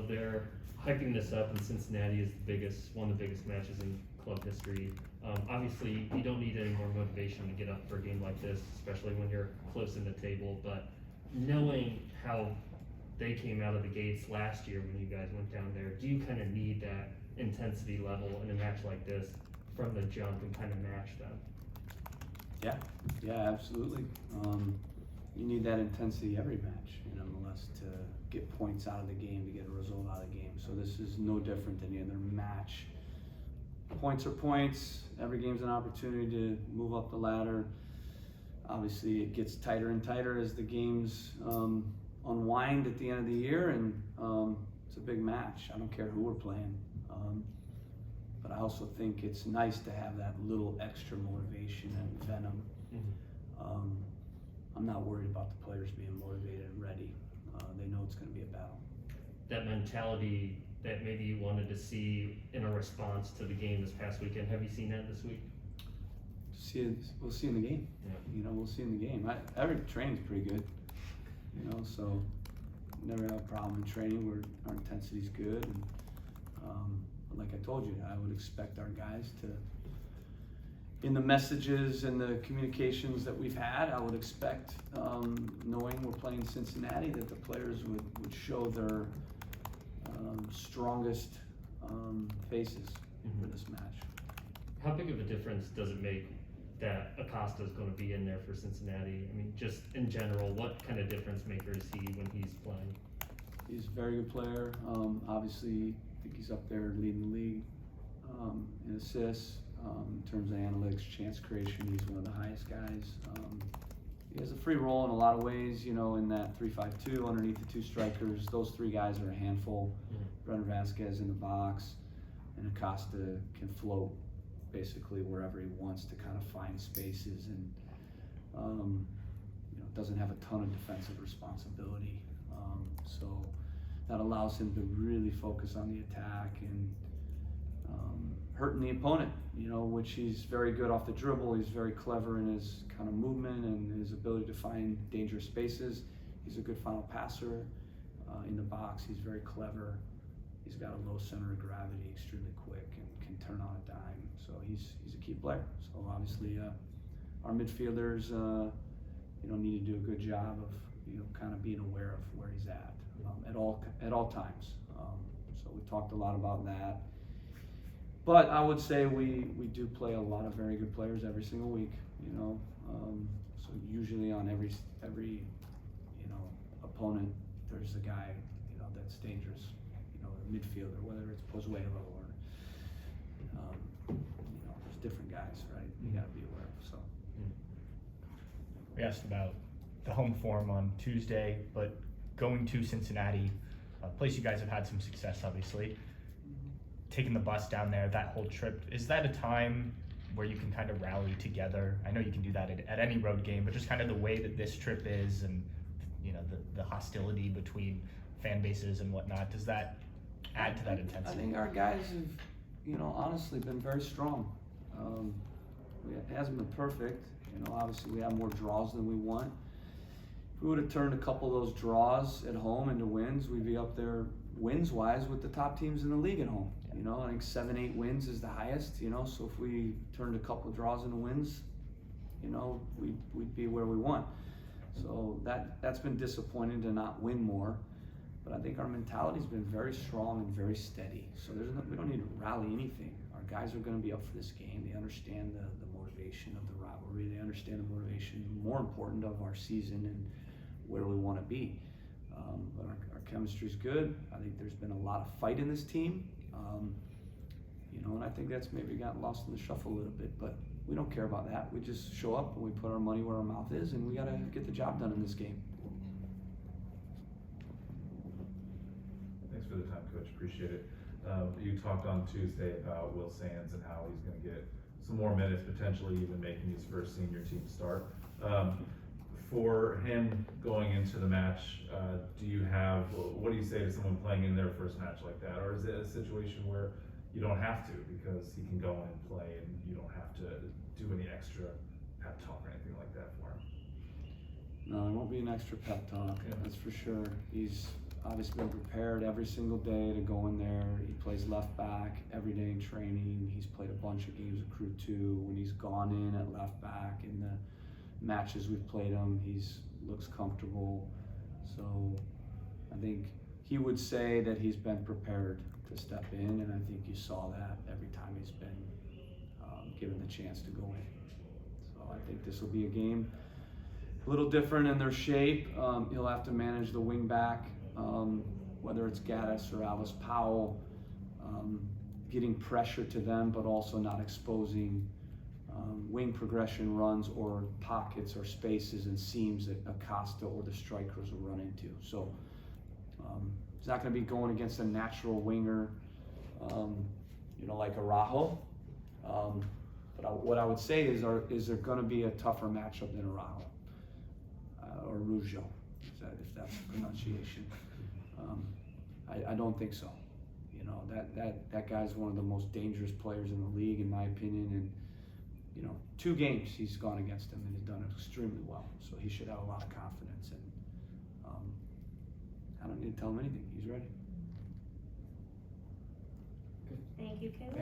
they're hyping this up, and Cincinnati is one of the biggest matches in club history. Obviously, you don't need any more motivation to get up for a game like this, especially when you're close in the table. But knowing how they came out of the gates last year when you guys went down there, do you kind of need that intensity level in a match like this from the jump and kind of match them? Yeah, absolutely. You need that intensity every match, nonetheless, to get points out of the game, to get a result out of the game. So this is no different than any other match. Points are points. Every game's an opportunity to move up the ladder. Obviously, it gets tighter and tighter as the games unwind at the end of the year, and it's a big match. I don't care who we're playing. But I also think it's nice to have that little extra motivation and venom. I'm not worried about the players being motivated and ready. They know it's going to be a battle. That mentality that maybe you wanted to see in a response to the game this past weekend, have you seen that this week? We'll see in the game. Yeah. We'll see in the game. Every training's pretty good. So never have a problem in training where our intensity's good. And like I told you, I would expect our guys to, in the messages and the communications that we've had, I would expect, knowing we're playing Cincinnati, that the players would show their strongest faces for this match. How big of a difference does it make that Acosta is going to be in there for Cincinnati? I mean, just in general, what kind of difference maker is he when he's playing? He's a very good player. Obviously, I think he's up there leading the league in assists. In terms of analytics, chance creation, he's one of the highest guys. He has a free role in a lot of ways, in that 3-5-2 underneath the two strikers. Those three guys are a handful. Brenner Vasquez in the box, and Acosta can float basically wherever he wants to kind of find spaces, and doesn't have a ton of defensive responsibility. So that allows him to really focus on the attack and hurting the opponent, which he's very good off the dribble. He's very clever in his kind of movement and his ability to find dangerous spaces. He's a good final passer in the box. He's very clever. He's got a low center of gravity, extremely quick, and can turn on a dime. So he's a key player. So obviously our midfielders need to do a good job of kind of being aware of where he's at all times. So we talked a lot about that. But I would say we do play a lot of very good players every single week. So usually on every opponent, there's a guy that's dangerous. A midfielder, whether it's Pozuelo or there's different guys, right? You got to be aware of. So we asked about the home form on Tuesday, but going to Cincinnati, a place you guys have had some success, obviously. Taking the bus down there, that whole trip, is that a time where you can kind of rally together? I know you can do that at any road game, but just kind of the way that this trip is, and the hostility between fan bases and whatnot, does that add to that intensity? I think our guys have, honestly been very strong. It hasn't been perfect. Obviously we have more draws than we want. If we would have turned a couple of those draws at home into wins, we'd be up there wins-wise with the top teams in the league at home. I think 7-8 wins is the highest. So if we turned a couple of draws into wins, we'd be where we want. So that's been disappointing to not win more. But I think our mentality's been very strong and very steady. So we don't need to rally anything. Our guys are going to be up for this game. They understand the motivation of the rivalry. They understand the motivation, more important, of our season and where we want to be. But our chemistry's good. I think there's been a lot of fight in this team. And I think that's maybe gotten lost in the shuffle a little bit. But we don't care about that. We just show up and we put our money where our mouth is, and we got to get the job done in this game. Thanks for the time, Coach. Appreciate it. You talked on Tuesday about Will Sands and how he's going to get some more minutes, potentially even making his first senior team start. For him going into the match, what do you say to someone playing in their first match like that? Or is it a situation where you don't have to, because he can go in and play and you don't have to do any extra pep talk or anything like that for him? No, there won't be an extra pep talk, that's for sure. He's obviously been prepared every single day to go in there. He plays left back every day in training. He's played a bunch of games with Crew 2. When he's gone in at left back in the matches we've played him, looks comfortable. So I think he would say that he's been prepared to step in, and I think you saw that every time he's been given the chance to go in. So I think this will be a game a little different in their shape. He'll have to manage the wing back, whether it's Gaddis or Alice Powell, getting pressure to them, but also not exposing wing progression runs or pockets or spaces and seams that Acosta or the strikers will run into. So he's not going to be going against a natural winger, like Araujo. But what I would say is there going to be a tougher matchup than Araujo or Rujo, if that's the pronunciation? I don't think so. That guy's one of the most dangerous players in the league, in my opinion. And 2 games he's gone against him and he's done it extremely well. So he should have a lot of confidence. And I don't need to tell him anything. He's ready. Thank you, Caleb.